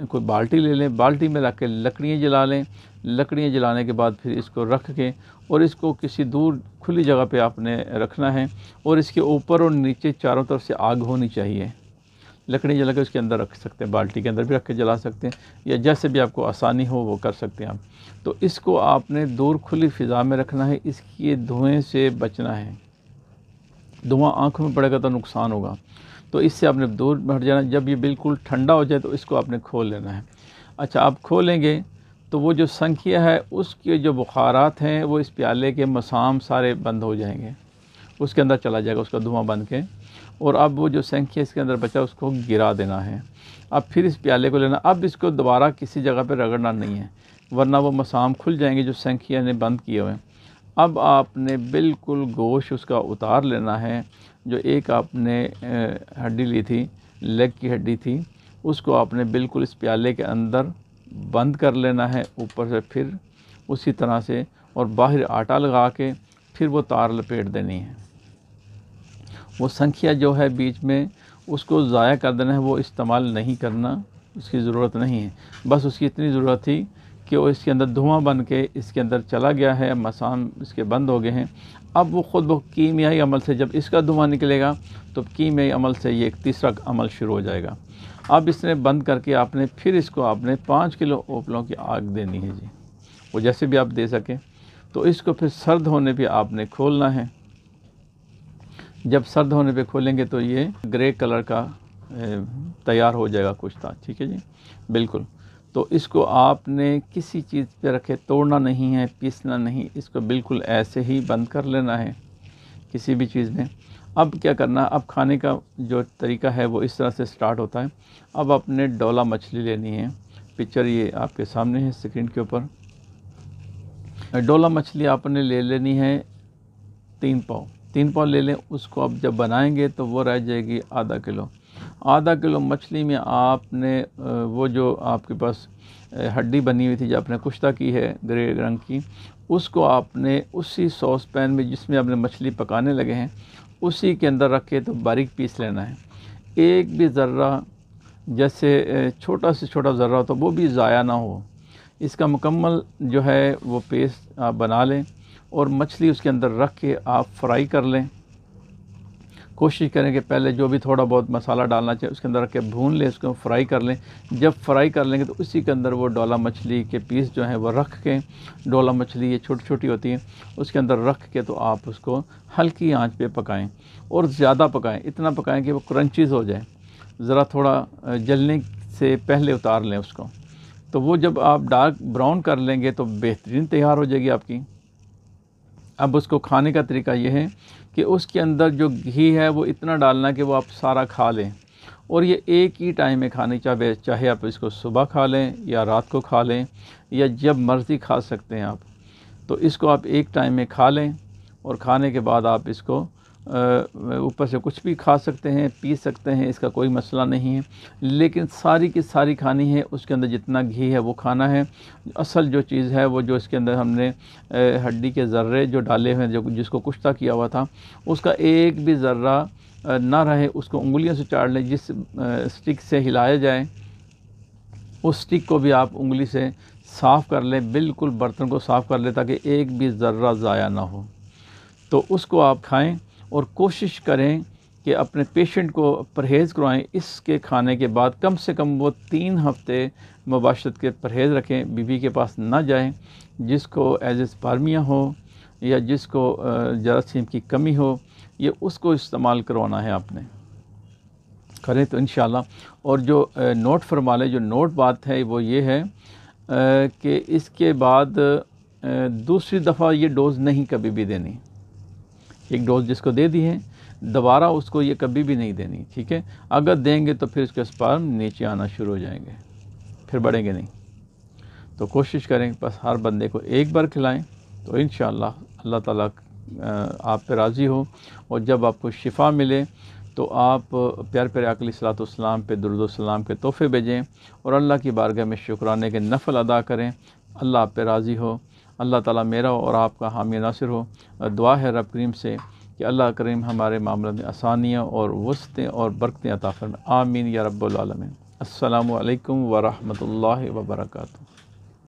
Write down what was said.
کوئی بالٹی لے لیں، بالٹی میں رکھ کے لکڑیاں جلا لیں، لکڑیاں جلانے کے بعد پھر اس کو رکھ کے اور اس کو کسی دور کھلی جگہ پہ آپ نے رکھنا ہے، اور اس کے اوپر اور نیچے چاروں طرف سے آگ ہونی چاہیے۔ لکڑی جلا کے اس کے اندر رکھ سکتے ہیں، بالٹی کے اندر بھی رکھ کے جلا سکتے ہیں، یا جیسے بھی آپ کو آسانی ہو وہ کر سکتے ہیں آپ۔ تو اس کو آپ نے دور کھلی فضا میں رکھنا ہے، اس کی دھوئیں سے بچنا ہے، دھواں آنکھوں میں پڑے گا تو نقصان ہوگا، تو اس سے آپ نے دور ہٹ جانا۔ جب یہ بالکل ٹھنڈا ہو جائے تو اس کو آپ نے کھول لینا ہے۔ اچھا، آپ کھولیں گے تو وہ جو سنکھیا ہے اس کے جو بخارات ہیں وہ اس پیالے کے مسام سارے بند ہو جائیں گے، اس کے اندر چلا جائے گا اس کا دھواں بن کے، اور اب وہ جو سنکھیا اس کے اندر بچا اس کو گرا دینا ہے۔ اب پھر اس پیالے کو لینا، اب اس کو دوبارہ کسی جگہ پہ رگڑنا نہیں ہے، ورنہ وہ مسام کھل جائیں گے جو سنکھیا نے بند کیے ہوئے ہیں۔ اب آپ نے بالکل گوشت اس کا اتار لینا ہے، جو ایک آپ نے ہڈی لی تھی، لیگ کی ہڈی تھی، اس کو آپ نے بالکل اس پیالے کے اندر بند کر لینا ہے اوپر سے، پھر اسی طرح سے، اور باہر آٹا لگا کے پھر وہ تار لپیٹ دینی ہے۔ وہ سنکھیا جو ہے بیچ میں اس کو ضائع کر دینا ہے، وہ استعمال نہیں کرنا، اس کی ضرورت نہیں ہے، بس اس کی اتنی ضرورت تھی کہ وہ اس کے اندر دھواں بن کے اس کے اندر چلا گیا ہے، مسام اس کے بند ہو گئے ہیں۔ اب وہ خود بخود کیمیائی عمل سے جب اس کا دھواں نکلے گا تو کیمیائی عمل سے یہ ایک تیسرا عمل شروع ہو جائے گا۔ اب اس نے بند کر کے آپ نے پھر اس کو آپ نے 5 کلو اوپلوں کی آگ دینی ہے جی، وہ جیسے بھی آپ دے سکیں۔ تو اس کو پھر سرد ہونے پہ آپ نے کھولنا ہے۔ جب سرد ہونے پہ کھولیں گے تو یہ گرے کلر کا تیار ہو جائے گا کشتا، ٹھیک ہے جی، بالکل۔ تو اس کو آپ نے کسی چیز پہ رکھے، توڑنا نہیں ہے، پیسنا نہیں، اس کو بالکل ایسے ہی بند کر لینا ہے کسی بھی چیز میں۔ اب کیا کرنا، اب کھانے کا جو طریقہ ہے وہ اس طرح سے سٹارٹ ہوتا ہے۔ اب آپ نے ڈولا مچھلی لینی ہے، پکچر یہ آپ کے سامنے ہے اسکرین کے اوپر۔ ڈولا مچھلی آپ نے لے لینی ہے 3 پاؤ لے لیں۔ اس کو اب جب بنائیں گے تو وہ رہ جائے گی آدھا کلو مچھلی میں آپ نے وہ جو آپ کے پاس ہڈی بنی ہوئی تھی جو آپ نے کشتہ کی ہے گرے رنگ کی، اس کو آپ نے اسی سوس پین میں جس میں آپ نے مچھلی پکانے لگے ہیں اسی کے اندر رکھ کے تو باریک پیس لینا ہے۔ ایک بھی ذرہ، جیسے چھوٹا سے چھوٹا ذرہ ہو تو وہ بھی ضائع نہ ہو، اس کا مکمل جو ہے وہ پیسٹ آپ بنا لیں، اور مچھلی اس کے اندر رکھ کے آپ فرائی کر لیں۔ کوشش کریں کہ پہلے جو بھی تھوڑا بہت مسالہ ڈالنا چاہیے اس کے اندر رکھ کے بھون لیں، اس کو فرائی کر لیں۔ جب فرائی کر لیں گے تو اسی کے اندر وہ ڈولا مچھلی کے پیس جو ہیں وہ رکھ کے، ڈولا مچھلی یہ چھوٹی چھوٹی ہوتی ہیں، اس کے اندر رکھ کے تو آپ اس کو ہلکی آنچ پہ پکائیں، اور زیادہ پکائیں، اتنا پکائیں کہ وہ کرنچیز ہو جائے، ذرا تھوڑا جلنے سے پہلے اتار لیں اس کو۔ تو وہ جب آپ ڈارک براؤن کر لیں گے تو بہترین تیار ہو جائے گی آپ کی۔ اب اس کو کھانے کا طریقہ یہ ہے کہ اس کے اندر جو گھی ہے وہ اتنا ڈالنا کہ وہ آپ سارا کھا لیں، اور یہ ایک ہی ٹائم میں کھانی چاہے آپ اس کو صبح کھا لیں یا رات کو کھا لیں یا جب مرضی کھا سکتے ہیں آپ۔ تو اس کو آپ ایک ٹائم میں کھا لیں، اور کھانے کے بعد آپ اس کو اوپر سے کچھ بھی کھا سکتے ہیں، پی سکتے ہیں، اس کا کوئی مسئلہ نہیں ہے، لیکن ساری کی ساری کھانی ہے، اس کے اندر جتنا گھی ہے وہ کھانا ہے۔ اصل جو چیز ہے وہ جو اس کے اندر ہم نے ہڈی کے ذرے جو ڈالے ہوئے ہیں، جس کو کشتہ کیا ہوا تھا، اس کا ایک بھی ذرہ نہ رہے، اس کو انگلیوں سے چاڑ لیں، جس سٹک سے ہلایا جائے اس سٹک کو بھی آپ انگلی سے صاف کر لیں، بالکل برتن کو صاف کر لیں تاکہ ایک بھی ذرہ ضائع نہ ہو۔ تو اس کو آپ کھائیں، اور کوشش کریں کہ اپنے پیشنٹ کو پرہیز کروائیں، اس کے کھانے کے بعد کم سے کم وہ 3 ہفتے مباشرت کے پرہیز رکھیں، بیوی کے پاس نہ جائیں، جس کو ایزسپرمیا ہو یا جس کو جراثیم کی کمی ہو، یہ اس کو استعمال کروانا ہے آپ نے، کریں تو انشاءاللہ۔ اور جو نوٹ فرما لیں، جو نوٹ بات ہے وہ یہ ہے کہ اس کے بعد دوسری دفعہ یہ ڈوز نہیں کبھی بھی دینی، ایک ڈوز جس کو دے دی ہے دوبارہ اس کو یہ کبھی بھی نہیں دینی، ٹھیک ہے؟ اگر دیں گے تو پھر اس کے سپرم نیچے آنا شروع ہو جائیں گے، پھر بڑھیں گے نہیں۔ تو کوشش کریں بس ہر بندے کو ایک بار کھلائیں، تو انشاءاللہ اللہ تعالیٰ آپ پہ راضی ہو، اور جب آپ کو شفا ملے تو آپ پیارے پیارے آقا علیہ الصلوۃ والسلام پہ درود و سلام کے تحفے بھیجیں، اور اللہ کی بارگاہ میں شکرانے کے نفل ادا کریں، اللہ آپ پہ راضی ہو، اللہ تعالیٰ میرا اور آپ کا حامی ناصر ہو۔ دعا ہے رب کریم سے کہ اللہ کریم ہمارے معاملات میں آسانیاں اور وسعتیں اور برکتیں عطا فرمائے، آمین یا رب العالمین۔ السلام علیکم ورحمۃ اللہ وبرکاتہ۔